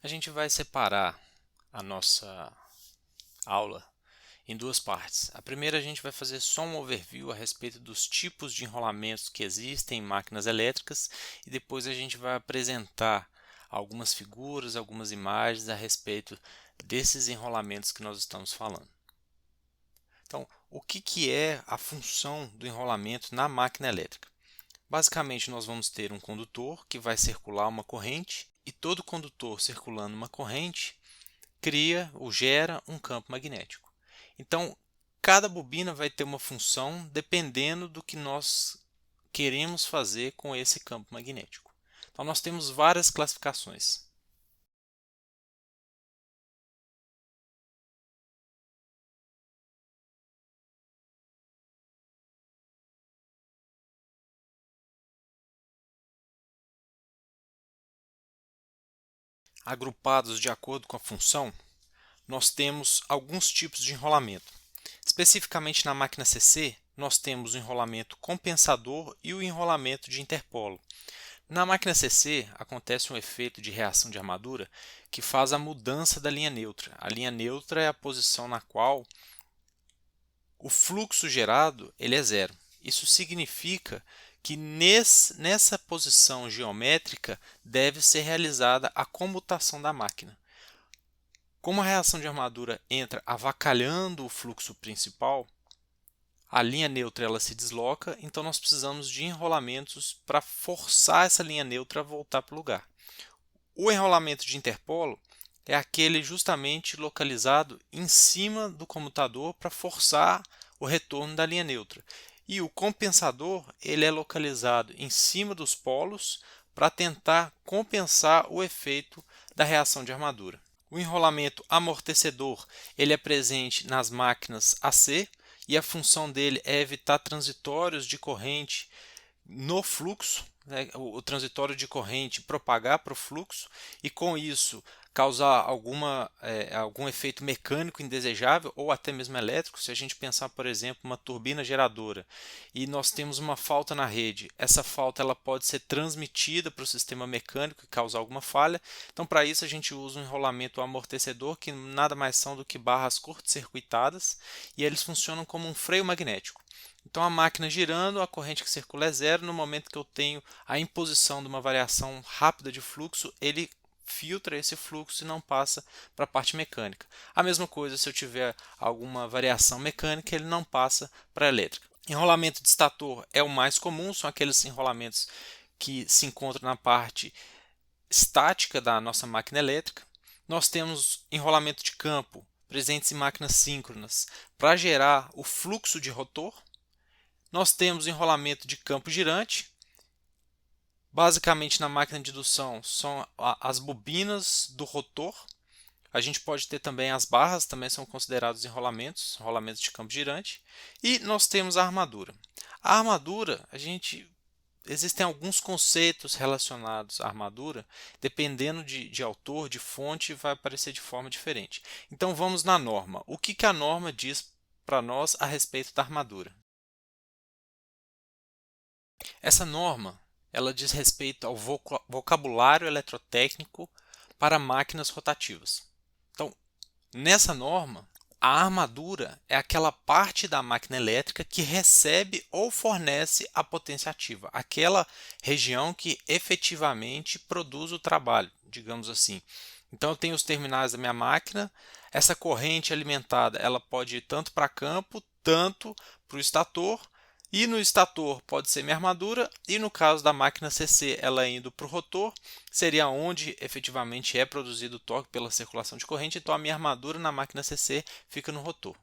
A gente vai separar a nossa aula em duas partes. A primeira a gente vai fazer só um overview a respeito dos tipos de enrolamentos que existem em máquinas elétricas e depois a gente vai apresentar algumas figuras, algumas imagens a respeito desses enrolamentos que nós estamos falando. Então, o que é a função do enrolamento na máquina elétrica? Basicamente, nós vamos ter um condutor que vai circular uma corrente e todo condutor circulando uma corrente cria ou gera um campo magnético. Então, cada bobina vai ter uma função dependendo do que nós queremos fazer com esse campo magnético. Então, nós temos várias classificações. Agrupados de acordo com a função, nós temos alguns tipos de enrolamento. Especificamente na máquina CC, nós temos o enrolamento compensador e o enrolamento de interpolo. Na máquina CC, acontece um efeito de reação de armadura que faz a mudança da linha neutra. A linha neutra é a posição na qual o fluxo gerado ele é zero. Isso significa que nessa posição geométrica deve ser realizada a comutação da máquina. Como a reação de armadura entra avacalhando o fluxo principal, a linha neutra ela se desloca, então nós precisamos de enrolamentos para forçar essa linha neutra a voltar para o lugar. O enrolamento de interpolo é aquele justamente localizado em cima do comutador para forçar o retorno da linha neutra. E o compensador ele é localizado em cima dos polos para tentar compensar o efeito da reação de armadura. O enrolamento amortecedor ele é presente nas máquinas AC e a função dele é evitar transitórios de corrente no fluxo, né, o transitório de corrente propagar para o fluxo e com isso causar algum efeito mecânico indesejável ou até mesmo elétrico. Se a gente pensar, por exemplo, uma turbina geradora e nós temos uma falta na rede, essa falta ela pode ser transmitida para o sistema mecânico e causar alguma falha. Então, para isso, a gente usa um enrolamento amortecedor que nada mais são do que barras curto-circuitadas e eles funcionam como um freio magnético. Então a máquina girando, a corrente que circula é zero. No momento que eu tenho a imposição de uma variação rápida de fluxo, ele filtra esse fluxo e não passa para a parte mecânica. A mesma coisa se eu tiver alguma variação mecânica, ele não passa para a elétrica. Enrolamento de estator é o mais comum, são aqueles enrolamentos que se encontram na parte estática da nossa máquina elétrica. Nós temos enrolamento de campo presentes em máquinas síncronas para gerar o fluxo de rotor. Nós temos enrolamento de campo girante. Basicamente, na máquina de indução, são as bobinas do rotor. A gente pode ter também as barras, também são considerados enrolamentos de campo girante. E nós temos a armadura. A armadura, existem alguns conceitos relacionados à armadura, dependendo de autor, de fonte, vai aparecer de forma diferente. Então vamos na norma. O que a norma diz para nós a respeito da armadura? Essa norma, ela diz respeito ao vocabulário eletrotécnico para máquinas rotativas. Então, nessa norma, a armadura é aquela parte da máquina elétrica que recebe ou fornece a potência ativa, aquela região que efetivamente produz o trabalho, digamos assim. Então, eu tenho os terminais da minha máquina, essa corrente alimentada ela pode ir tanto para campo, tanto para o estator, e no estator pode ser minha armadura, e no caso da máquina CC, ela indo para o rotor, seria onde efetivamente é produzido o torque pela circulação de corrente, então a minha armadura na máquina CC fica no rotor.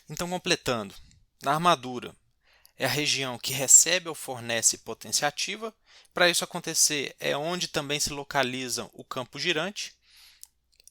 Então, completando, na armadura é a região que recebe ou fornece potência ativa. Para isso acontecer, é onde também se localiza o campo girante.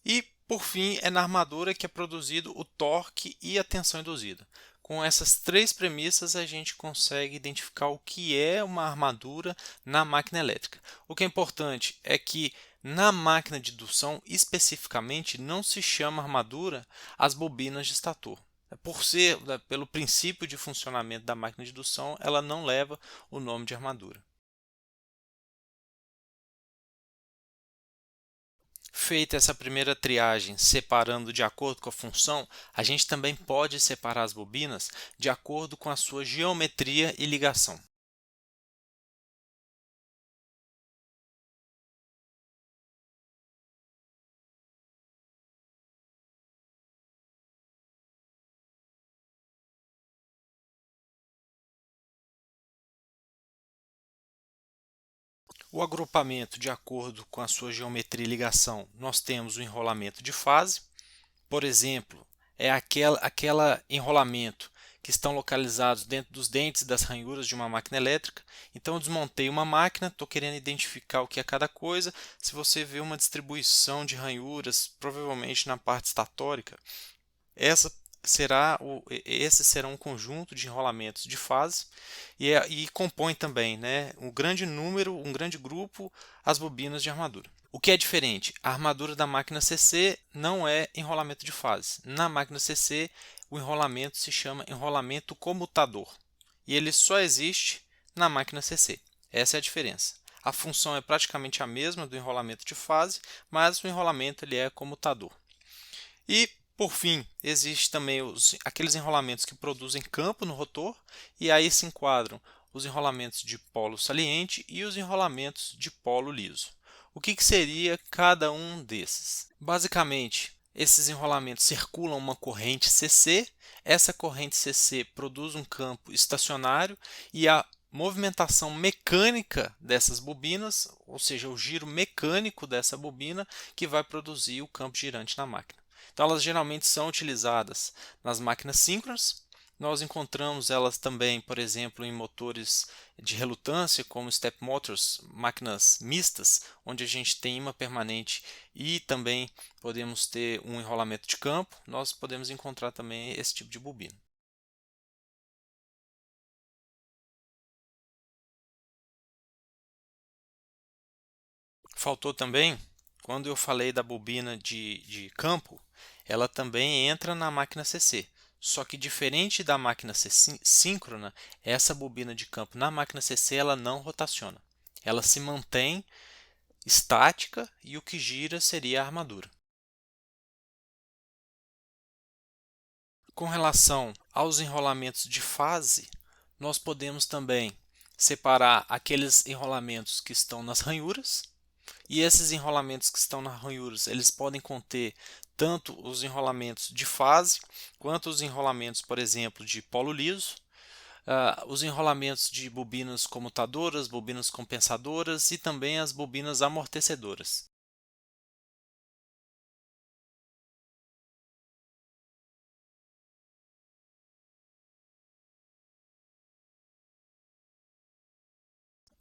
E, por fim, é na armadura que é produzido o torque e a tensão induzida. Com essas três premissas, a gente consegue identificar o que é uma armadura na máquina elétrica. O que é importante é que na máquina de indução, especificamente, não se chama armadura as bobinas de estator. por ser, pelo princípio de funcionamento da máquina de indução, ela não leva o nome de armadura. Feita essa primeira triagem, separando de acordo com a função, a gente também pode separar as bobinas de acordo com a sua geometria e ligação. O agrupamento de acordo com a sua geometria e ligação, nós temos o enrolamento de fase. Por exemplo, é aquela enrolamento que estão localizados dentro dos dentes das ranhuras de uma máquina elétrica. Então, eu desmontei uma máquina, estou querendo identificar o que é cada coisa. Se você vê uma distribuição de ranhuras, provavelmente na parte estatórica, essa esse será um conjunto de enrolamentos de fase e compõe também, né, um grande número, um grande grupo, as bobinas de armadura. O que é diferente? A armadura da máquina CC não é enrolamento de fase. Na máquina CC, o enrolamento se chama enrolamento comutador e ele só existe na máquina CC. Essa é a diferença. A função é praticamente a mesma do enrolamento de fase, mas o enrolamento ele é comutador. E, por fim, existe também aqueles enrolamentos que produzem campo no rotor, e aí se enquadram os enrolamentos de polo saliente e os enrolamentos de polo liso. O que seria cada um desses? Basicamente, esses enrolamentos circulam uma corrente CC, essa corrente CC produz um campo estacionário e a movimentação mecânica dessas bobinas, ou seja, o giro mecânico dessa bobina, que vai produzir o campo girante na máquina. Então, elas geralmente são utilizadas nas máquinas síncronas. Nós encontramos elas também, por exemplo, em motores de relutância, como step motors, máquinas mistas, onde a gente tem imã permanente e também podemos ter um enrolamento de campo. Nós podemos encontrar também esse tipo de bobina. Faltou também, quando eu falei da bobina de campo, ela também entra na máquina CC. Só que diferente da máquina síncrona, essa bobina de campo na máquina CC ela não rotaciona. Ela se mantém estática e o que gira seria a armadura. Com relação aos enrolamentos de fase, nós podemos também separar aqueles enrolamentos que estão nas ranhuras. E esses enrolamentos que estão nas ranhuras, eles podem conter tanto os enrolamentos de fase, quanto os enrolamentos, por exemplo, de polo liso, os enrolamentos de bobinas comutadoras, bobinas compensadoras e também as bobinas amortecedoras.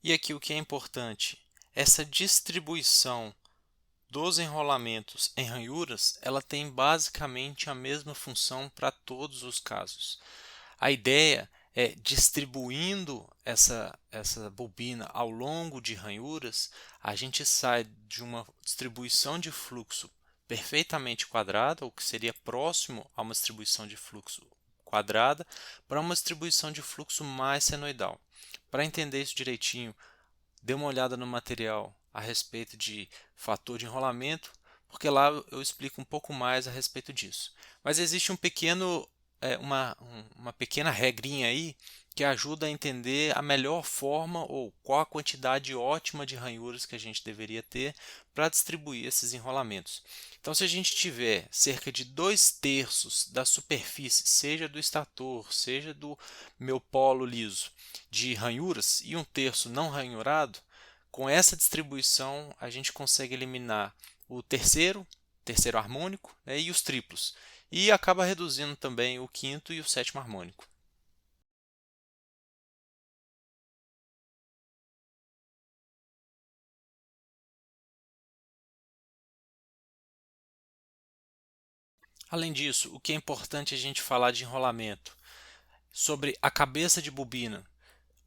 E aqui o que é importante, essa distribuição dos enrolamentos em ranhuras, ela tem basicamente a mesma função para todos os casos. A ideia é distribuindo essa bobina ao longo de ranhuras, a gente sai de uma distribuição de fluxo perfeitamente quadrada, ou que seria próximo a uma distribuição de fluxo quadrada, para uma distribuição de fluxo mais senoidal. Para entender isso direitinho, dê uma olhada no material a respeito de fator de enrolamento, porque lá eu explico um pouco mais a respeito disso. Mas existe uma pequena regrinha aí que ajuda a entender a melhor forma ou qual a quantidade ótima de ranhuras que a gente deveria ter para distribuir esses enrolamentos. Então, se a gente tiver cerca de 2/3 da superfície, seja do estator, seja do meu polo liso, de ranhuras e 1/3 não ranhurado, com essa distribuição a gente consegue eliminar o terceiro harmônico, né, e os triplos, e acaba reduzindo também o quinto e o sétimo harmônico. Além disso, o que é importante a gente falar de enrolamento sobre a cabeça de bobina.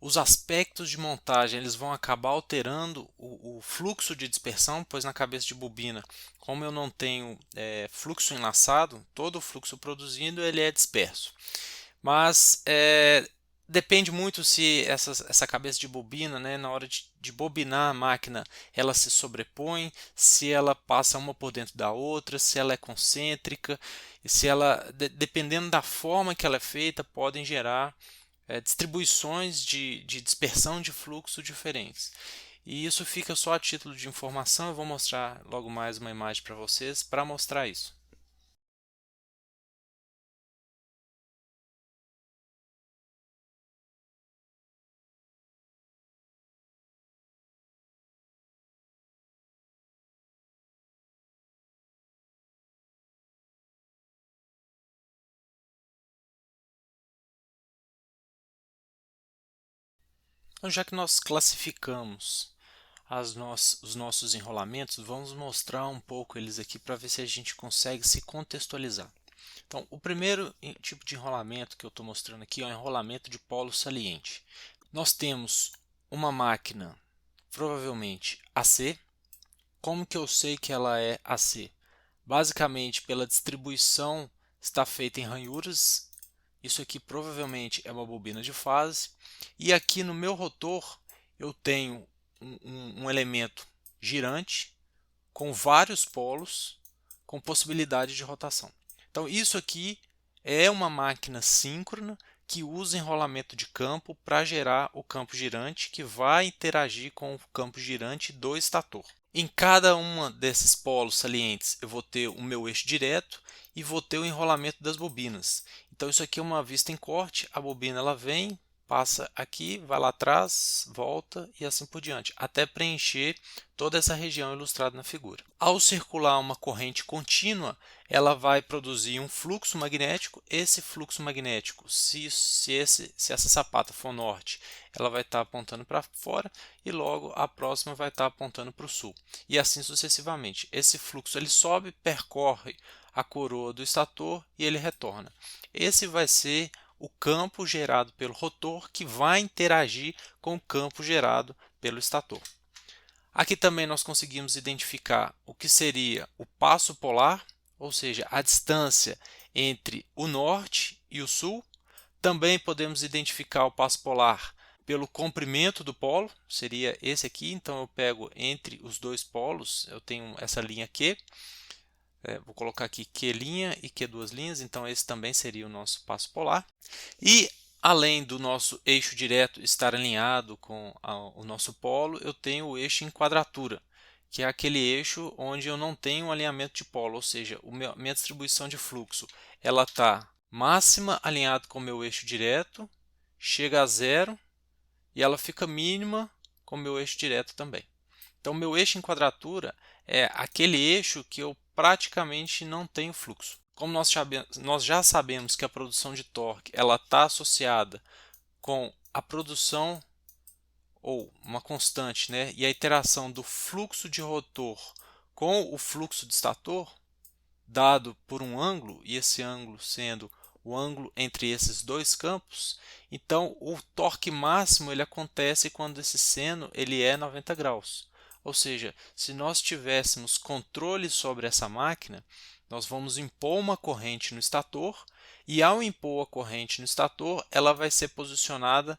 os aspectos de montagem eles vão acabar alterando o fluxo de dispersão, pois na cabeça de bobina, como eu não tenho fluxo enlaçado, todo o fluxo produzido ele é disperso. Mas depende muito se essa cabeça de bobina, né, na hora de bobinar a máquina, ela se sobrepõe, se ela passa uma por dentro da outra, se ela é concêntrica, se ela, dependendo da forma que ela é feita, podem gerar distribuições de dispersão de fluxo diferentes. E isso fica só a título de informação, eu vou mostrar logo mais uma imagem para vocês para mostrar isso. Então, já que nós classificamos os nossos enrolamentos, vamos mostrar um pouco eles aqui para ver se a gente consegue se contextualizar. Então, o primeiro tipo de enrolamento que eu estou mostrando aqui é o enrolamento de polo saliente. Nós temos uma máquina, provavelmente AC. Como que eu sei que ela é AC? Basicamente, pela distribuição está feita em ranhuras. Isso aqui provavelmente é uma bobina de fase. E aqui no meu rotor eu tenho um elemento girante com vários polos com possibilidade de rotação. Então isso aqui é uma máquina síncrona que usa enrolamento de campo para gerar o campo girante que vai interagir com o campo girante do estator. Em cada uma desses polos salientes eu vou ter o meu eixo direto e vou ter o enrolamento das bobinas. Então isso aqui é uma vista em corte, a bobina ela vem, passa aqui, vai lá atrás, volta e assim por diante, até preencher toda essa região ilustrada na figura. Ao circular uma corrente contínua, ela vai produzir um fluxo magnético. Esse fluxo magnético, se essa sapata for norte, ela vai estar apontando para fora e logo a próxima vai estar apontando para o sul. E assim sucessivamente. Esse fluxo ele sobe, percorre a coroa do estator e ele retorna. Esse vai ser o campo gerado pelo rotor que vai interagir com o campo gerado pelo estator. Aqui também nós conseguimos identificar o que seria o passo polar, ou seja, a distância entre o norte e o sul. Também podemos identificar o passo polar pelo comprimento do polo, seria esse aqui. Então eu pego entre os dois polos, eu tenho essa linha Q. Vou colocar aqui Q' e Q2', então esse também seria o nosso passo polar. E além do nosso eixo direto estar alinhado com o nosso polo, eu tenho o eixo em quadratura, que é aquele eixo onde eu não tenho um alinhamento de polo, ou seja, a minha distribuição de fluxo ela está máxima alinhado com o meu eixo direto, chega a zero e ela fica mínima com o meu eixo direto também. Então, o meu eixo em quadratura é aquele eixo que eu praticamente não tenho fluxo. Como nós já sabemos que a produção de torque ela está associada com a produção ou uma constante, né, e a interação do fluxo de rotor com o fluxo de estator, dado por um ângulo, e esse ângulo sendo o ângulo entre esses dois campos, então o torque máximo ele acontece quando esse seno ele é 90 graus. Ou seja, se nós tivéssemos controle sobre essa máquina, nós vamos impor uma corrente no estator e ao impor a corrente no estator, ela vai ser posicionada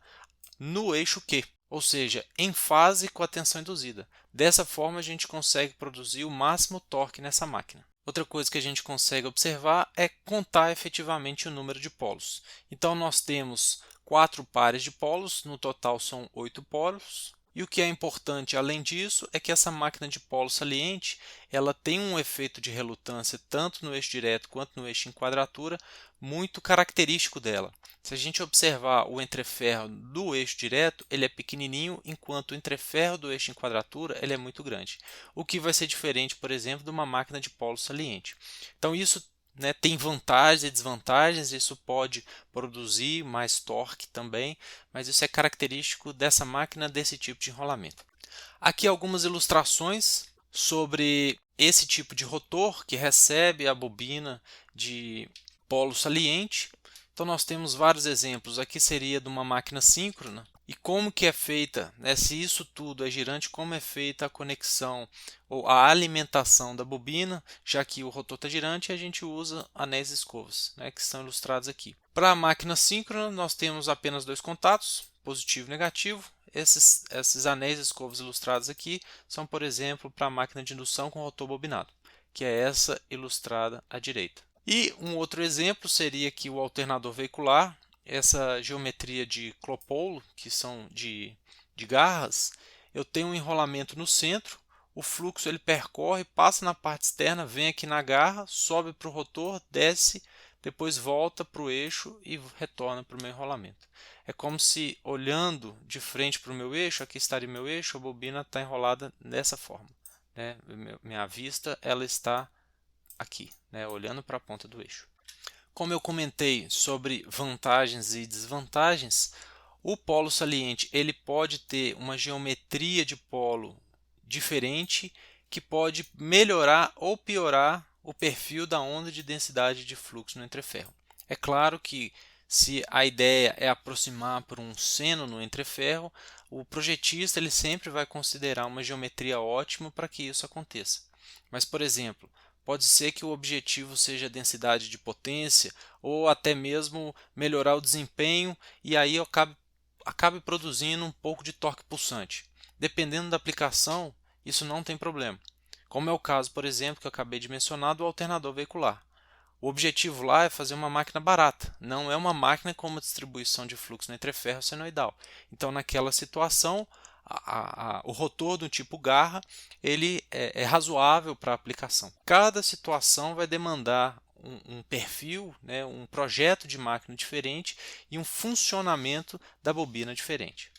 no eixo Q, ou seja, em fase com a tensão induzida. Dessa forma, a gente consegue produzir o máximo torque nessa máquina. Outra coisa que a gente consegue observar é contar efetivamente o número de polos. Então, nós temos 4 pares de polos, no total são 8 polos. E o que é importante além disso é que essa máquina de polo saliente ela tem um efeito de relutância tanto no eixo direto quanto no eixo em quadratura muito característico dela. Se a gente observar o entreferro do eixo direto, ele é pequenininho, enquanto o entreferro do eixo em quadratura ele é muito grande. O que vai ser diferente, por exemplo, de uma máquina de polo saliente. Então isso tem vantagens e desvantagens, isso pode produzir mais torque também, mas isso é característico dessa máquina, desse tipo de enrolamento. Aqui algumas ilustrações sobre esse tipo de rotor que recebe a bobina de polo saliente. Então nós temos vários exemplos, aqui seria de uma máquina síncrona, E como que é feita, né, se isso tudo é girante, como é feita a conexão ou a alimentação da bobina, já que o rotor está girante, a gente usa anéis escovas, né, que são ilustrados aqui. Para a máquina síncrona, nós temos apenas dois contatos, positivo e negativo. Esses anéis escovas ilustrados aqui são, por exemplo, para a máquina de indução com rotor bobinado, que é essa ilustrada à direita. E um outro exemplo seria aqui o alternador veicular, essa geometria de Clopolo, que são de garras. Eu tenho um enrolamento no centro, o fluxo ele percorre, passa na parte externa, vem aqui na garra, sobe para o rotor, desce, depois volta para o eixo e retorna para o meu enrolamento. É como se, olhando de frente para o meu eixo, aqui estaria meu eixo, a bobina está enrolada dessa forma, né? Minha vista ela está aqui, né? Olhando para a ponta do eixo. Como eu comentei sobre vantagens e desvantagens, o polo saliente ele pode ter uma geometria de polo diferente que pode melhorar ou piorar o perfil da onda de densidade de fluxo no entreferro. É claro que se a ideia é aproximar por um seno no entreferro, o projetista ele sempre vai considerar uma geometria ótima para que isso aconteça. Mas, por exemplo, pode ser que o objetivo seja a densidade de potência ou até mesmo melhorar o desempenho e aí eu acabe produzindo um pouco de torque pulsante. Dependendo da aplicação, isso não tem problema. Como é o caso, por exemplo, que eu acabei de mencionar do alternador veicular. O objetivo lá é fazer uma máquina barata, não é uma máquina com uma distribuição de fluxo no entreferro senoidal. Então, naquela situação, o rotor do tipo garra ele é razoável para a aplicação. Cada situação vai demandar um perfil, né, um projeto de máquina diferente e um funcionamento da bobina diferente.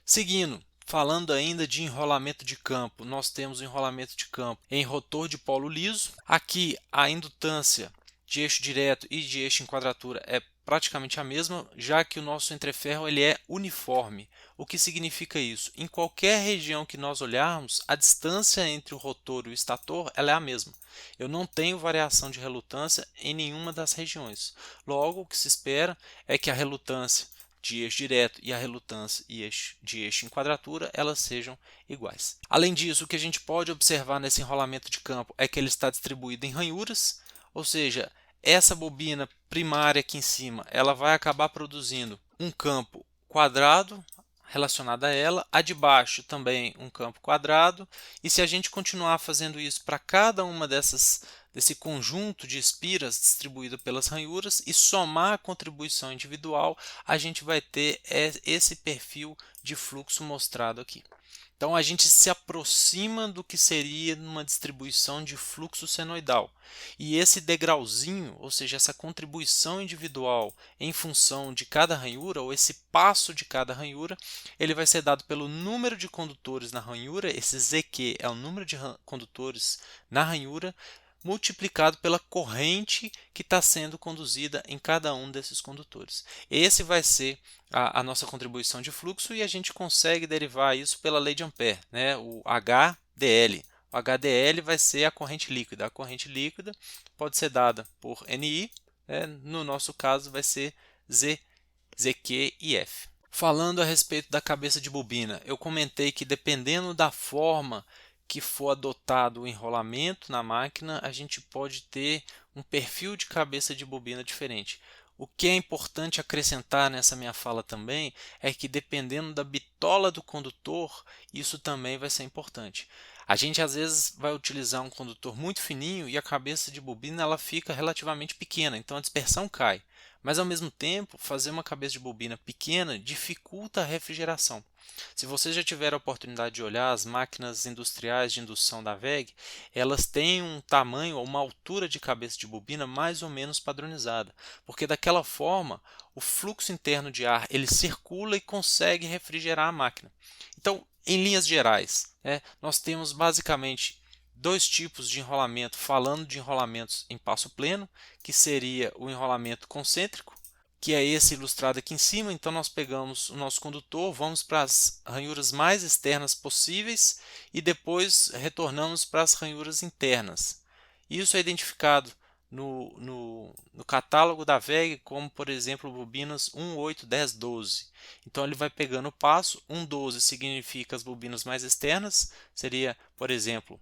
Seguindo, falando ainda de enrolamento de campo, nós temos o enrolamento de campo em rotor de polo liso. Aqui a indutância de eixo direto e de eixo em quadratura é praticamente a mesma, já que o nosso entreferro ele é uniforme. O que significa isso? Em qualquer região que nós olharmos, a distância entre o rotor e o estator ela é a mesma. Eu não tenho variação de relutância em nenhuma das regiões. Logo, o que se espera é que a relutância de eixo direto e a relutância de eixo em quadratura elas sejam iguais. Além disso, o que a gente pode observar nesse enrolamento de campo é que ele está distribuído em ranhuras, ou seja, essa bobina primária aqui em cima ela vai acabar produzindo um campo quadrado relacionado a ela, a de baixo também um campo quadrado, e se a gente continuar fazendo isso para cada uma desse conjunto de espiras distribuído pelas ranhuras e somar a contribuição individual, a gente vai ter esse perfil de fluxo mostrado aqui. Então a gente se aproxima do que seria numa distribuição de fluxo senoidal. E esse degrauzinho, ou seja, essa contribuição individual em função de cada ranhura, ou esse passo de cada ranhura, ele vai ser dado pelo número de condutores na ranhura, esse ZQ é o número de condutores na ranhura, multiplicado pela corrente que está sendo conduzida em cada um desses condutores. Esse vai ser a nossa contribuição de fluxo e a gente consegue derivar isso pela lei de Ampère, né? O HDL. O HDL vai ser a corrente líquida. A corrente líquida pode ser dada por NI, né? No nosso caso vai ser Z, ZQ e F. Falando a respeito da cabeça de bobina, eu comentei que dependendo da forma que for adotado o enrolamento na máquina, a gente pode ter um perfil de cabeça de bobina diferente. O que é importante acrescentar nessa minha fala também é que dependendo da bitola do condutor, isso também vai ser importante. A gente às vezes vai utilizar um condutor muito fininho e a cabeça de bobina ela fica relativamente pequena, então a dispersão cai. Mas ao mesmo tempo, fazer uma cabeça de bobina pequena dificulta a refrigeração. Se você já tiver a oportunidade de olhar as máquinas industriais de indução da WEG, elas têm um tamanho ou uma altura de cabeça de bobina mais ou menos padronizada, porque daquela forma o fluxo interno de ar ele circula e consegue refrigerar a máquina. Então, em linhas gerais, nós temos basicamente dois tipos de enrolamento, falando de enrolamentos em passo pleno, que seria o enrolamento concêntrico, que é esse ilustrado aqui em cima. Então nós pegamos o nosso condutor, vamos para as ranhuras mais externas possíveis e depois retornamos para as ranhuras internas. Isso é identificado no catálogo da WEG, como por exemplo bobinas 1, 8, 10, 12. Então ele vai pegando o passo. 1, 12 significa as bobinas mais externas, seria, por exemplo,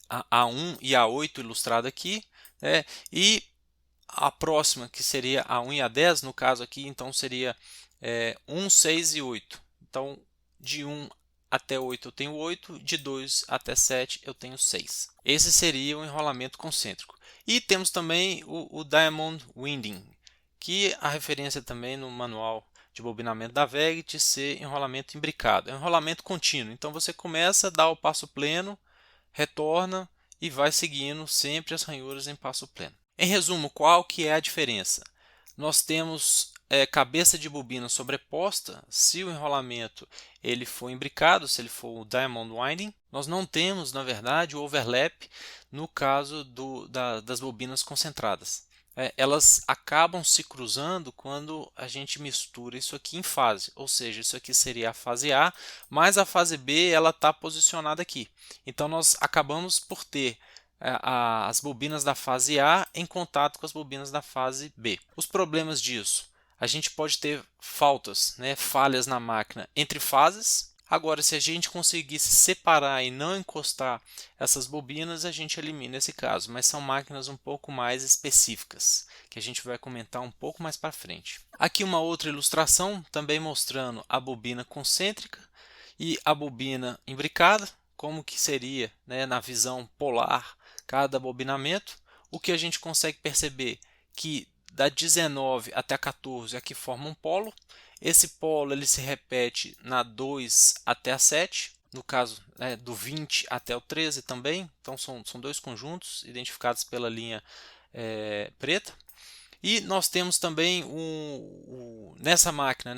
a A1 e a A8 ilustrado aqui, né? E a próxima, que seria a 1 e a 10, no caso aqui, então seria 1, 6 e 8. Então, de 1 até 8 eu tenho 8, de 2 até 7 eu tenho 6. Esse seria o enrolamento concêntrico. E temos também o Diamond Winding, que a referência também no manual de bobinamento da WEG de ser enrolamento imbricado. É um enrolamento contínuo, então você começa, dá o passo pleno, retorna e vai seguindo sempre as ranhuras em passo pleno. Em resumo, qual que é a diferença? Nós temos cabeça de bobina sobreposta, se o enrolamento ele for imbricado, se ele for o diamond winding. Nós não temos, na verdade, o overlap no caso das bobinas concentradas. Elas acabam se cruzando quando a gente mistura isso aqui em fase, ou seja, isso aqui seria a fase A, mas a fase B ela está posicionada aqui. Então nós acabamos por ter as bobinas da fase A em contato com as bobinas da fase B. Os problemas disso: a gente pode ter faltas, falhas na máquina entre fases. Agora, se a gente conseguisse separar e não encostar essas bobinas, a gente elimina esse caso, mas são máquinas um pouco mais específicas, que a gente vai comentar um pouco mais para frente. Aqui uma outra ilustração, também mostrando a bobina concêntrica e a bobina imbricada, como que seria, na visão polar cada bobinamento. O que a gente consegue perceber que da 19 até a 14 aqui forma um polo. Esse polo ele se repete na 2 até a 7, no caso do 20 até o 13 também. Então são dois conjuntos identificados pela linha preta. E nós temos também nessa máquina,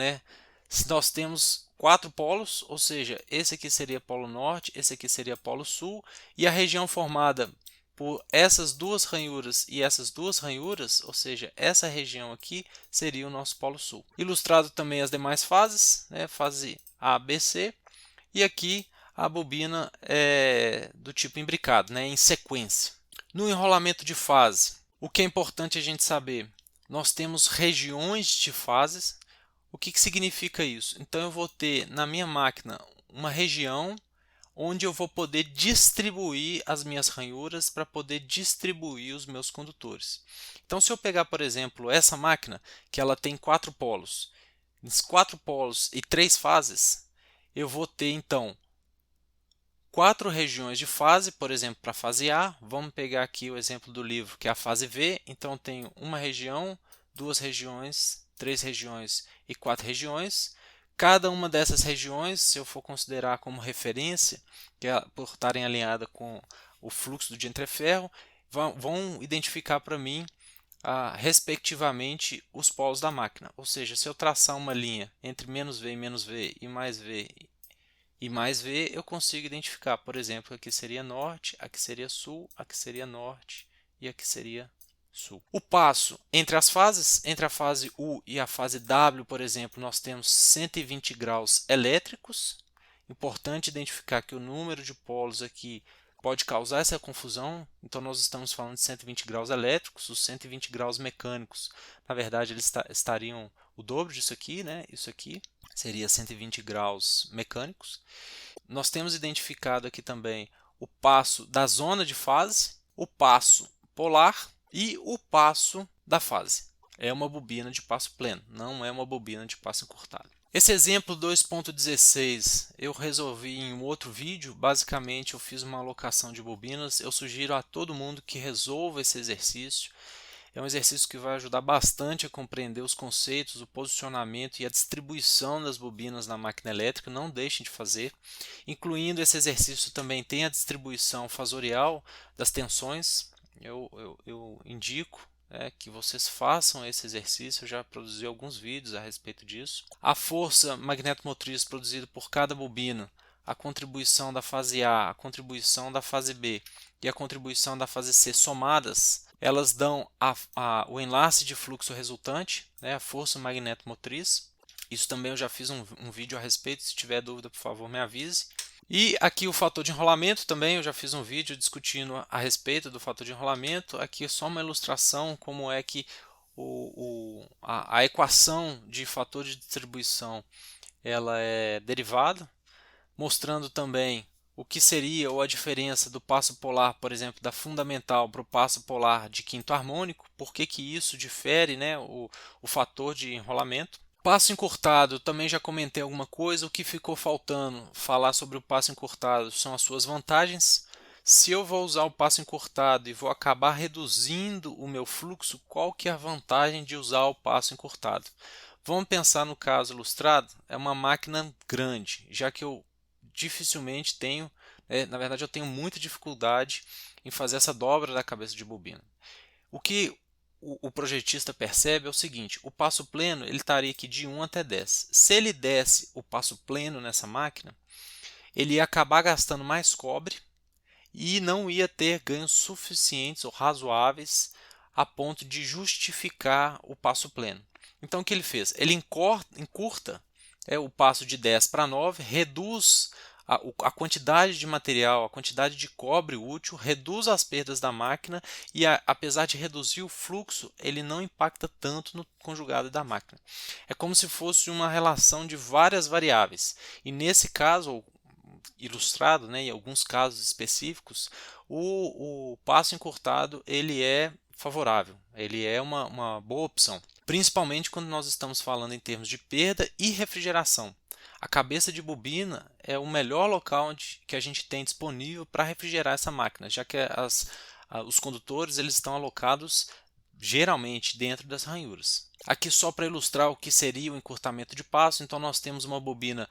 nós temos 4 polos, ou seja, esse aqui seria polo norte, esse aqui seria polo sul, e a região formada por essas duas ranhuras e essas duas ranhuras, ou seja, essa região aqui seria o nosso polo sul. Ilustrado também as demais fases, fase A, B, C, e aqui a bobina do tipo imbricado, em sequência. No enrolamento de fase, o que é importante a gente saber? Nós temos regiões de fases. O que significa isso? Então eu vou ter na minha máquina uma região onde eu vou poder distribuir as minhas ranhuras para poder distribuir os meus condutores. Então, se eu pegar, por exemplo, essa máquina, que ela tem 4 polos, 4 polos e 3 fases, eu vou ter então 4 regiões de fase, por exemplo, para a fase A. Vamos pegar aqui o exemplo do livro, que é a fase V. Então, eu tenho uma região, 2 regiões, 3 regiões e 4 regiões. Cada uma dessas regiões, se eu for considerar como referência, que é por estarem alinhadas com o fluxo do dientre-ferro, vão identificar para mim, respectivamente, os polos da máquina. Ou seja, se eu traçar uma linha entre -V e -V e mais V e mais V, eu consigo identificar, por exemplo, aqui seria norte, aqui seria sul, aqui seria norte e aqui seria sul. O passo entre as fases, entre a fase U e a fase W, por exemplo, nós temos 120 graus elétricos. Importante identificar que o número de polos aqui pode causar essa confusão. Então nós estamos falando de 120 graus elétricos, os 120 graus mecânicos, na verdade eles estariam o dobro disso aqui, Isso aqui seria 120 graus mecânicos. Nós temos identificado aqui também o passo da zona de fase, o passo polar e o passo da fase. É uma bobina de passo pleno, não é uma bobina de passo encurtado. Esse exemplo 2.16 eu resolvi em um outro vídeo. Basicamente eu fiz uma alocação de bobinas. Eu sugiro a todo mundo que resolva esse exercício. É um exercício que vai ajudar bastante a compreender os conceitos, o posicionamento e a distribuição das bobinas na máquina elétrica. Não deixem de fazer. Incluindo esse exercício também tem a distribuição fasorial das tensões. Eu indico que vocês façam esse exercício. Eu já produzi alguns vídeos a respeito disso. A força magnetomotriz produzida por cada bobina, a contribuição da fase A, a contribuição da fase B e a contribuição da fase C somadas, elas dão o enlace de fluxo resultante, a força magnetomotriz. Isso também eu já fiz um vídeo a respeito. Se tiver dúvida, por favor, me avise. E aqui o fator de enrolamento também, eu já fiz um vídeo discutindo a respeito do fator de enrolamento. Aqui é só uma ilustração como é que a equação de fator de distribuição ela é derivada, mostrando também o que seria ou a diferença do passo polar, por exemplo, da fundamental para o passo polar de quinto harmônico, por que que isso difere, né, o fator de enrolamento. Passo encurtado, também já comentei alguma coisa, o que ficou faltando falar sobre o passo encurtado são as suas vantagens. Se eu vou usar o passo encurtado e vou acabar reduzindo o meu fluxo, qual que é a vantagem de usar o passo encurtado? Vamos pensar no caso ilustrado, é uma máquina grande, já que eu dificilmente tenho, na verdade eu tenho muita dificuldade em fazer essa dobra da cabeça de bobina. O que o projetista percebe é o seguinte: o passo pleno ele estaria aqui de 1 até 10. Se ele desse o passo pleno nessa máquina, ele ia acabar gastando mais cobre e não ia ter ganhos suficientes ou razoáveis a ponto de justificar o passo pleno. Então o que ele fez? Ele encurta o passo de 10 para 9, reduz a quantidade de material, a quantidade de cobre útil, reduz as perdas da máquina e, apesar de reduzir o fluxo, ele não impacta tanto no conjugado da máquina. É como se fosse uma relação de várias variáveis. E nesse caso, ilustrado, né, em alguns casos específicos, o passo encurtado ele é favorável, ele é uma boa opção, principalmente quando nós estamos falando em termos de perda e refrigeração. A cabeça de bobina é o melhor local que a gente tem disponível para refrigerar essa máquina, já que os condutores eles estão alocados geralmente dentro das ranhuras. Aqui só para ilustrar o que seria o encurtamento de passo, então nós temos uma bobina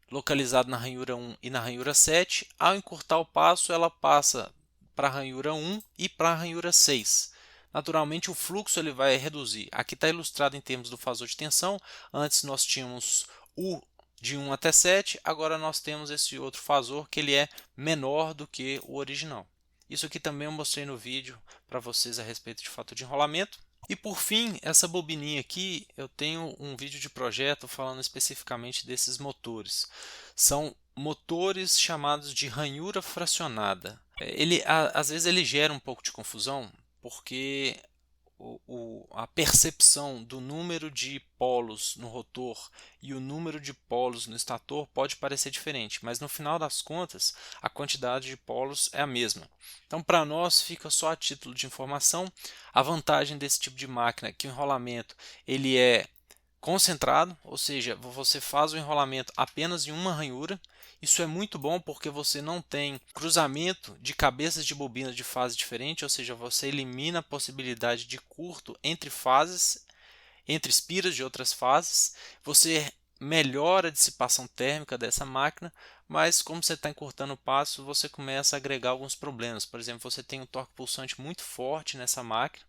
localizada na ranhura 1 e na ranhura 7. Ao encurtar o passo, ela passa para a ranhura 1 e para a ranhura 6. Naturalmente o fluxo ele vai reduzir. Aqui está ilustrado em termos do fasor de tensão. Antes nós tínhamos o de 1 até 7, agora nós temos esse outro fasor que ele é menor do que o original. Isso aqui também eu mostrei no vídeo para vocês a respeito de fator de enrolamento. E por fim, essa bobininha aqui, eu tenho um vídeo de projeto falando especificamente desses motores. São motores chamados de ranhura fracionada. Às vezes ele gera um pouco de confusão, porque a percepção do número de polos no rotor e o número de polos no estator pode parecer diferente, mas no final das contas a quantidade de polos é a mesma. Então para nós fica só a título de informação a vantagem desse tipo de máquina é que o enrolamento ele é concentrado, ou seja, você faz o enrolamento apenas em uma ranhura. Isso é muito bom porque você não tem cruzamento de cabeças de bobina de fase diferente, ou seja, você elimina a possibilidade de curto entre fases, entre espiras de outras fases. Você melhora a dissipação térmica dessa máquina, mas como você está encurtando o passo, você começa a agregar alguns problemas. Por exemplo, você tem um torque pulsante muito forte nessa máquina,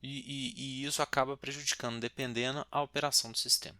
e isso acaba prejudicando, dependendo a operação do sistema.